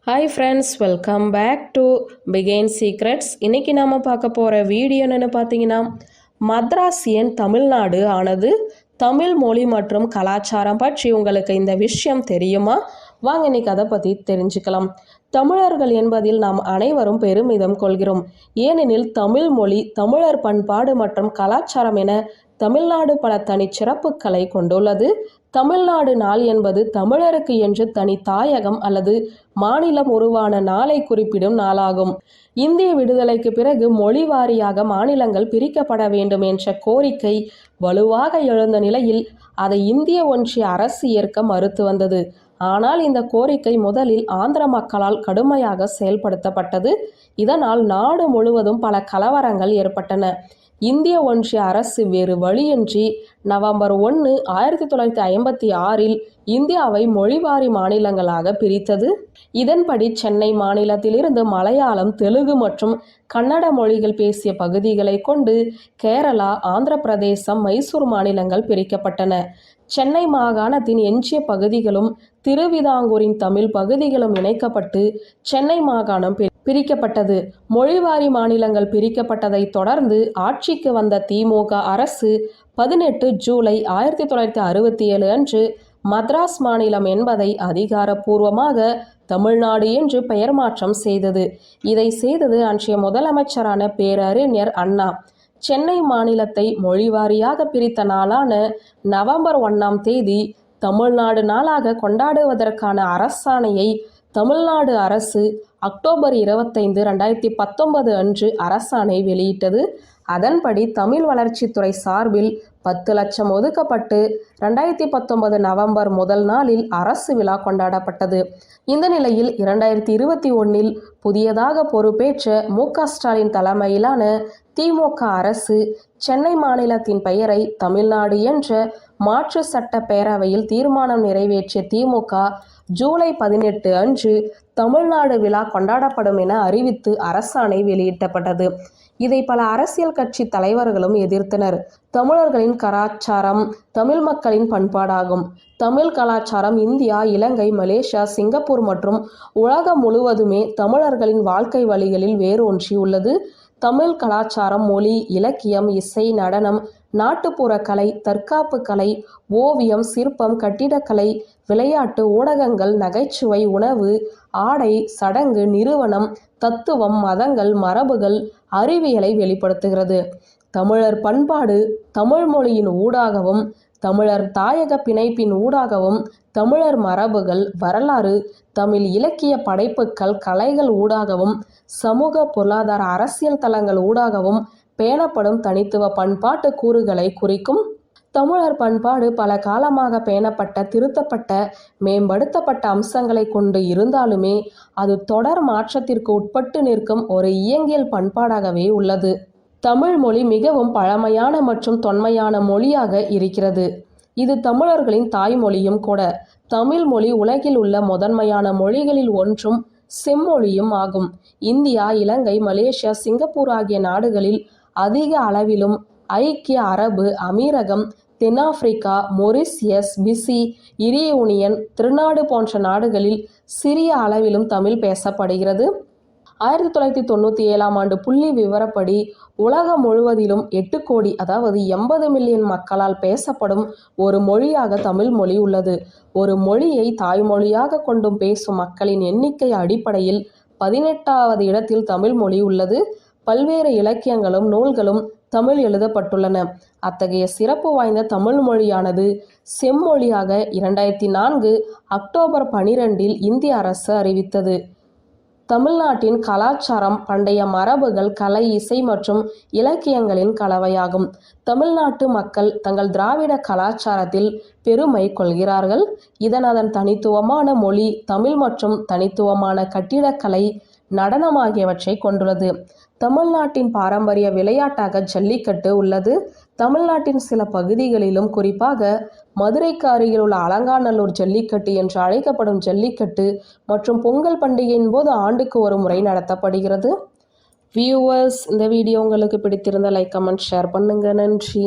Hi friends, welcome back to begin secrets. இன்றைக்கி நாம் பார்க்க போகிற வீடியோ என்னென்னு பார்த்தீங்கன்னா, மദ്രാസ് ஏன் தமிழ்நாடு ஆனது, தமிழ் மொழி மற்றும் கலாச்சாரம் பற்றி உங்களுக்கு இந்த விஷயம் தெரியுமா? வாங்க இன்னைக்கு அதை பற்றி தெரிஞ்சுக்கலாம். தமிழர்கள் என்பதில் நாம் அனைவரும் பெருமிதம் கொள்கிறோம். ஏனெனில் தமிழ் மொழி, தமிழர் பண்பாடு மற்றும் கலாச்சாரம் என தமிழ்நாடு பல தனிச்சிறப்புகளை கொண்டுள்ளது. தமிழ்நாடு நாள் என்பது தமிழருக்கு என்று தனி தாயகம் அல்லது மாநிலம் உருவான நாளை குறிப்பிடும் நாளாகும். இந்திய விடுதலைக்கு பிறகு மொழி வாரியாக மாநிலங்கள் பிரிக்கப்பட வேண்டும் என்ற கோரிக்கை வலுவாக எழுந்த நிலையில் அதை இந்திய ஒன்றிய அரசு ஏற்க மறுத்து வந்தது. ஆனால் இந்த கோரிக்கை முதலில் ஆந்திர மக்களால் கடுமையாக செயல்படுத்தப்பட்டது. இதனால் நாடு முழுவதும் பல கலவரங்கள் ஏற்பட்டன. இந்திய ஒன்றிய அரசு வேறு வழியின்றி நவம்பர் 1, 1956 இந்தியாவை மொழிவாரி மாநிலங்களாக பிரித்தது. இதன்படி சென்னை மாநிலத்திலிருந்து மலையாளம், தெலுங்கு மற்றும் கன்னட மொழிகள் பேசிய பகுதிகளை கொண்டு கேரளா, ஆந்திர பிரதேசம், மைசூர் மாநிலங்கள் பிரிக்கப்பட்டன. சென்னை மாகாணத்தின் எஞ்சிய பகுதிகளும் திருவிதாங்கூரின் தமிழ் பகுதிகளும் இணைக்கப்பட்டு சென்னை மாகாணம் பிரிக்கப்பட்டது. மொழிவாரி மாநிலங்கள் பிரிக்கப்பட்டதை தொடர்ந்து ஆட்சிக்கு வந்த திமுக அரசு 18 ஜூலை 1967 அன்று மദ്രാஸ் மாநிலம் என்பதை அதிகாரப்பூர்வமாக தமிழ்நாடு என்று பெயர் மாற்றம் செய்தது. இதை செய்தது அன்றைய முதலமைச்சரான பேரறிஞர் அண்ணா. சென்னை மாநிலத்தை மொழிவாரியாக பிரித்த நாளான நவம்பர் 1ஆம் தேதி தமிழ்நாடு நாளாக கொண்டாடுவதற்கான அரசாணையை தமிழ்நாடு அரசு அக்டோபர் 25, 2019 அன்று அரசாணை வெளியிட்டது. அதன்படி தமிழ் வளர்ச்சித்துறை சார்பில் 10 லட்சம் ஒதுக்கப்பட்டு 2019 நவம்பர் முதல் நாளில் அரசு விழா கொண்டாடப்பட்டது. இந்த நிலையில் 2021 புதியதாக பொறுப்பேற்ற மு.க. ஸ்டாலின் தலைமையிலான திமுக அரசு சென்னை மாநிலத்தின் பெயரை தமிழ்நாடு என்ற மாற்று சட்ட பேரவையில் தீர்மானம் நிறைவேற்றிய திமுக ஜூலை 18 அன்று தமிழ்நாடு விழா கொண்டாடப்படும் என அறிவித்து அரசாணை வெளியிட்டப்பட்டது. இதை பல அரசியல் கட்சி தலைவர்களும் எதிர்த்தனர். தமிழர்களின் கலாச்சாரம் தமிழ் மக்களின் பண்பாடாகும். தமிழ் கலாச்சாரம் இந்தியா, இலங்கை, மலேசியா, சிங்கப்பூர் மற்றும் உலகம் முழுவதுமே தமிழர்களின் வாழ்க்கை வழிகளில் வேரூன்றி உள்ளது. தமிழ் கலாச்சாரம் மொழி, இலக்கியம், இசை, நடனம், நாட்டுப்புற கலை, தற்காப்பு கலை, ஓவியம், சிற்பம், கட்டிடக்கலை, விளையாட்டு, ஊடகங்கள், நகைச்சுவை, உணவு, ஆடை, சடங்கு, நிறுவனம், தத்துவம், மதங்கள், மரபுகள், அறிவியலை வெளிப்படுத்துகிறது. தமிழர் பண்பாடு தமிழ் மொழியின் ஊடாகவும் தமிழர் தாயக பிணைப்பின் ஊடாகவும் தமிழர் மரபுகள், வரலாறு, தமிழ் இலக்கிய படைப்புகள், கலைகள் ஊடாகவும் சமூக, பொருளாதார, அரசியல் தளங்கள் ஊடாகவும் பேணப்படும் தனித்துவ பண்பாட்டு கூறுகளை குறிக்கும். தமிழர் பண்பாடு பல காலமாக பேணப்பட்ட, திருத்தப்பட்ட, மேம்படுத்தப்பட்ட அம்சங்களை கொண்டு இருந்தாலுமே அது தொடர் மாற்றத்திற்கு உட்பட்டு நிற்கும் ஒரு இயங்கியல் பண்பாடாகவே உள்ளது. தமிழ் மொழி மிகவும் பழமையான மற்றும் தொன்மையான மொழியாக இருக்கிறது. இது தமிழர்களின் தாய்மொழியும் கூட. தமிழ் மொழி உலகில் உள்ள முதன்மையான மொழிகளில் ஒன்றும் செம்மொழியும் ஆகும். இந்தியா, இலங்கை, மலேசியா, சிங்கப்பூர் ஆகிய நாடுகளில் அதிக அளவிலும், ஐக்கிய அரபு அமீரகம், தென்னாப்பிரிக்கா, மொரிசியஸ், பிசி, இரியூனியன், திருநாடு போன்ற நாடுகளில் சிறிய அளவிலும் தமிழ் பேசப்படுகிறது. 1997ஆம் ஆண்டு புள்ளி விவரப்படி உலகம் முழுவதிலும் 8 கோடி, அதாவது 80 மில்லியன் மக்களால் பேசப்படும் ஒரு மொழியாக தமிழ் மொழி உள்ளது. ஒரு மொழியை தாய்மொழியாக கொண்டும் பேசும் மக்களின் எண்ணிக்கை அடிப்படையில் 18வது இடத்தில் தமிழ் மொழி உள்ளது. பல்வேறு இலக்கியங்களும் நூல்களும் தமிழ் எழுதப்பட்டுள்ளன. அத்தகைய சிறப்பு வாய்ந்த தமிழ் மொழியானது செம்மொழியாக 2004 அக்டோபர் 12 இந்திய அரசு அறிவித்தது. தமிழ்நாட்டின் கலாச்சாரம் பண்டைய மரபுகள், கலை, இசை மற்றும் இலக்கியங்களின் கலவையாகும். தமிழ்நாட்டு மக்கள் தங்கள் திராவிட கலாச்சாரத்தில் பெருமை கொள்கிறார்கள். அதன் தனித்துவமான மொழி, தமிழ் மற்றும் தனித்துவமான கட்டிடக்கலை, நடனம் ஆகியவற்றை கொண்டுள்ளது. தமிழ்நாட்டின் பாரம்பரிய விளையாட்டாக ஜல்லிக்கட்டு உள்ளது. தமிழ்நாட்டின் சில பகுதிகளிலும், குறிப்பாக மதுரைக்கு அருகில் உள்ள அலங்காநல்லூர் ஜல்லிக்கட்டு என்று அழைக்கப்படும் ஜல்லிக்கட்டு மற்றும் பொங்கல் பண்டிகையின் போது ஆண்டுக்கு ஒரு முறை நடத்தப்படுகிறது. வியூவர்ஸ், இந்த வீடியோ உங்களுக்கு பிடித்திருந்த லைக், கமெண்ட், ஷேர் பண்ணுங்க. நன்றி.